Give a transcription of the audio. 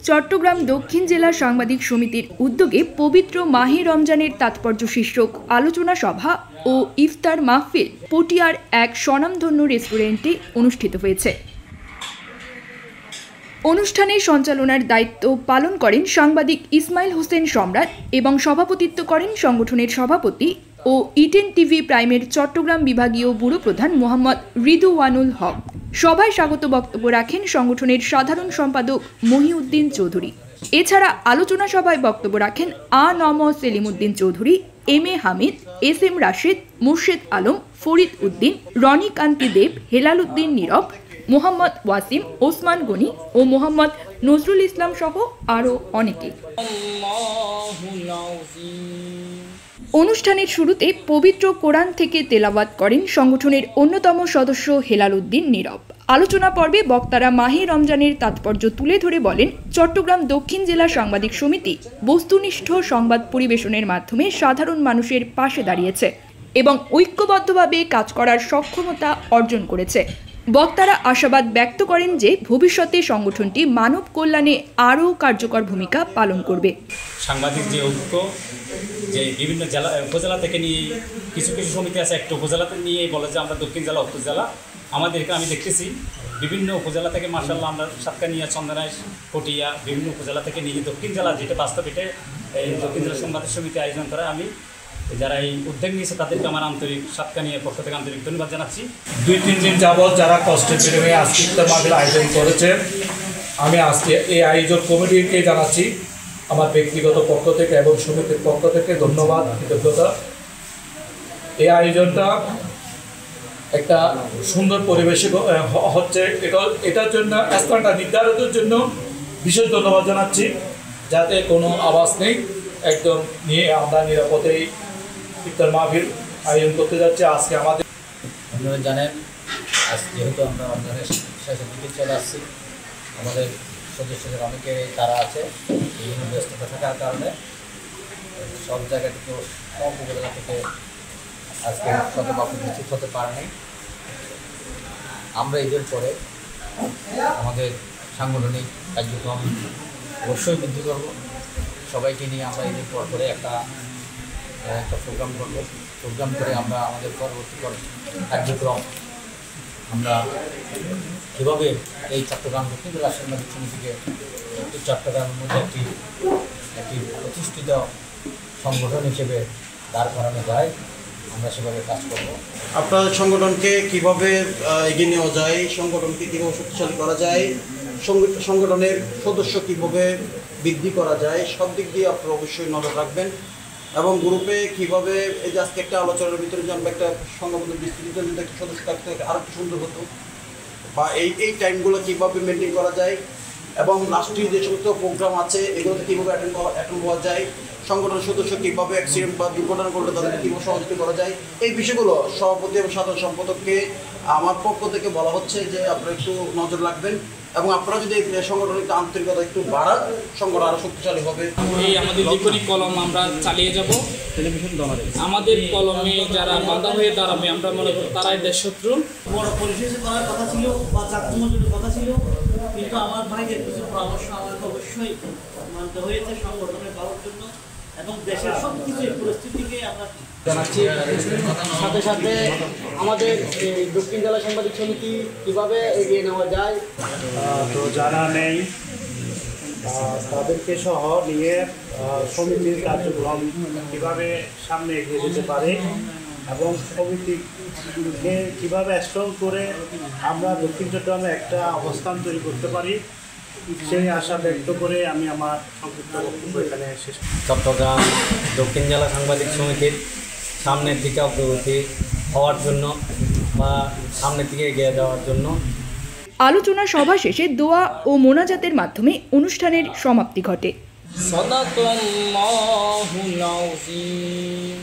চট্টগ্রাম দক্ষিণ জেলা সাংবাদিক সমিতির উদ্যোগে পবিত্র মাহে রমজানের তাৎপর্য শীর্ষক আলোচনা সভা ও ইফতার মাহফিল পটিয়ার এক স্বনামধন্য রেস্টুরেন্টে অনুষ্ঠিত হয়েছে। অনুষ্ঠানে সঞ্চালনার দায়িত্ব পালন করেন সাংবাদিক ইসমাইল হোসেন সম্রাট এবং সভাপতিত্ব করেন সংগঠনের সভাপতি ও ইটেন টিভি প্রাইমের চট্টগ্রাম বিভাগীয় ব্যুরো প্রধান মোহাম্মদ রিদওয়ানুল হক। সভায় স্বাগত বক্তব্য রাখেন সংগঠনের সাধারণ সম্পাদক মহিউদ্দিন চৌধুরী। এছাড়া আলোচনা সভায় বক্তব্য রাখেন আ.ন.ম সেলিমউদ্দিন চৌধুরী, এম.এ. হামিদ, এস.এম. রাশেদ, মুর্শেদ আলম, ফরিদ উদ্দিন, রনি কান্তি দেব, হেলাল উদ্দিন নীরব, মোহাম্মদ ওয়াসিম, ওসমান গনি ও মোহাম্মদ নজরুল ইসলাম সহ আরও অনেকে। অনুষ্ঠানের শুরুতে পবিত্র কোরআন থেকে তেলাওয়াত করেন সংগঠনের অন্যতম সদস্য হেলাল উদ্দিন নীরব। আলোচনা পর্বে বক্তারা মাহে রমজানের তাৎপর্য তুলে ধরে বলেন, চট্টগ্রাম দক্ষিণ জেলা সাংবাদিক সমিতি বস্তুনিষ্ঠ সংবাদ পরিবেশনের মাধ্যমে সাধারণ মানুষের পাশে দাঁড়িয়েছে এবং ঐক্যবদ্ধভাবে কাজ করার সক্ষমতা অর্জন করেছে। বক্তারা আশাবাদ ব্যক্ত করেন যে ভবিষ্যতে সংগঠনটি মানব কল্যাণে আরও কার্যকর ভূমিকা পালন করবে। সাংবাদিক যে ঐক্য, যে বিভিন্ন জেলা উপজেলা থেকে নিয়ে কিছু কিছু সমিতি আছে, একটা উপজেলাতে নিয়ে বলে যে আমরা দক্ষিণ জেলা উত্তর জেলা। আমাদের এখানে আমি দেখতেছি বিভিন্ন উপজেলা থেকে মার্শাল্লাহ আমরা সাতকানিয়া, চন্দনাইশ, পটিয়া বিভিন্ন উপজেলা থেকে নিয়ে দক্ষিণ জেলা, যেটা বাস্তব এটা এই দক্ষিণ জেলা সংবাদিক সমিতি আয়োজন করে। আমি যারা এই উদ্যোগ নিয়েছে তাদেরকে আমার আন্তরিক সাতকানিয়ার পক্ষ থেকে আন্তরিক ধন্যবাদ জানাচ্ছি। 2-3 দিন যাবৎ যারা কষ্টের বিনিময়ে আজকে ইফতার মাহফিল আয়োজন করেছে, আমি আজকে এই আয়োজক কমিটিকে জানাচ্ছি আমার ব্যক্তিগত পক্ষ থেকে এবং সমিতির পক্ষ থেকে ধন্যবাদ, কৃতজ্ঞতা। এই আয়োজনটা একটা সুন্দর পরিবেশে হচ্ছে, এটার জন্য স্থানটা নির্ধারণের জন্য বিশেষ ধন্যবাদ জানাচ্ছি, যাতে কোনো আওয়াজ নেই, একদম নিয়ে আমরা নিরাপদেই ইফতার মাহফিল আয়োজন করতে যাচ্ছি। আজকে আমাদের আপনারা জানেন, আজ যেহেতু আমরা রমজানের শেষের দিকে চলে আসছি, আমাদের সদস্যদের অনেকে তারা আছে বিভিন্ন ব্যস্ততা থাকার কারণে সব জায়গা থেকে সব উপজেলা থেকে আজকে শতভাবে নিশ্চিত হতে পারেনি। আমরা ঈদের পরে আমাদের সাংগঠনিক কার্যক্রম অবশ্যই বৃদ্ধি করব। সবাইকে নিয়ে আমরা ঈদের পর করে একটা প্রোগ্রাম করব। প্রোগ্রাম করে আমরা আমাদের পরবর্তী কার্যক্রম আমরা কীভাবে এই চট্টগ্রাম দক্ষিণ জেলা সাংবাদিক সমিতিকে চট্টগ্রামের মধ্যে একটি প্রতিষ্ঠিত সংগঠন হিসেবে দাঁড় করানো যায়, আমরা সেভাবে কাজ করব। আপনাদের সংগঠনকে কীভাবে এগিয়ে নেওয়া যায়, সংগঠনকে কীভাবে শক্তিশালী করা যায়, সংগঠনের সদস্য কীভাবে বৃদ্ধি করা যায়, সব দিক দিয়ে আপনারা অবশ্যই নজর রাখবেন। এবং গ্রুপে কীভাবে এই যে আজকে একটা আলোচনার ভিতরে যে আমরা একটা সংগঠন বিস্তৃত যদি একটা সদস্য থাকতে আরও একটু সুন্দর হতো, বা এই টাইমগুলো কীভাবে মেনটেন করা যায় এবং রাষ্ট্রীয় যে সমস্ত প্রোগ্রাম আছে এগুলোতে কীভাবে অ্যাটেন্ড হওয়া যায়, সংগঠনের সদস্য কীভাবে অ্যাক্সিডেন্ট বা দুর্ঘটনা করলে তাদেরকে কীভাবে সহযোগিতা করা যায়, এই বিষয়গুলো সভাপতি এবং সাধারণ সম্পাদককে আমার পক্ষ থেকে বলা হচ্ছে যে আপনারা একটু নজর রাখবেন এবং আপনারা যদি সংগঠনের আন্তরিকতা একটু বাড়ান, সংগঠন আরও শক্তিশালী হবে। এই আমাদের লিখনি কলম আমরা চালিয়ে যাব। আমাদের কলমে যারা বাধা হয়ে দাঁড়াবে আমরা মনে করি তারাই দেশ শত্রু। বড় পরিশেষে করার কথা ছিল বা জাতীয় কথা ছিল, কিন্তু আমার ভাইদের কিছু পরামর্শ আমাকে অবশ্যই মানতে হয়েছে সংগঠনের ভালোর জন্য এবং দেশের সব কিছু পরিস্থিতিকে আমরা জানাচ্ছি। সাথে সাথে আমাদের দক্ষিণ জেলা সাংবাদিক সমিতি কীভাবে এগিয়ে নেওয়া যায় তো জানা নেই, তাদেরকে সহ নিয়ে সমিতির কার্যক্রম কীভাবে সামনে এগিয়ে যেতে পারে এবং সমিতিকে কীভাবে স্ট্রং করে আমরা দক্ষিণ চট্টগ্রামে একটা অবস্থান তৈরি করতে পারি, সেই আশা ব্যক্ত করে আমি আমার সংক্ষিপ্ত বক্তব্য এখানে শেষ। চট্টগ্রাম দক্ষিণ জেলা সাংবাদিক সমিতির সামনের দিকে অগ্রগতি হওয়ার জন্য বা সামনের দিকে এগিয়ে যাওয়ার জন্য আলোচনা সভা শেষে দোয়া ও মোনাজাতের মাধ্যমে অনুষ্ঠানের সমাপ্তি ঘটে। সাদাকাল্লাহুল আযীম।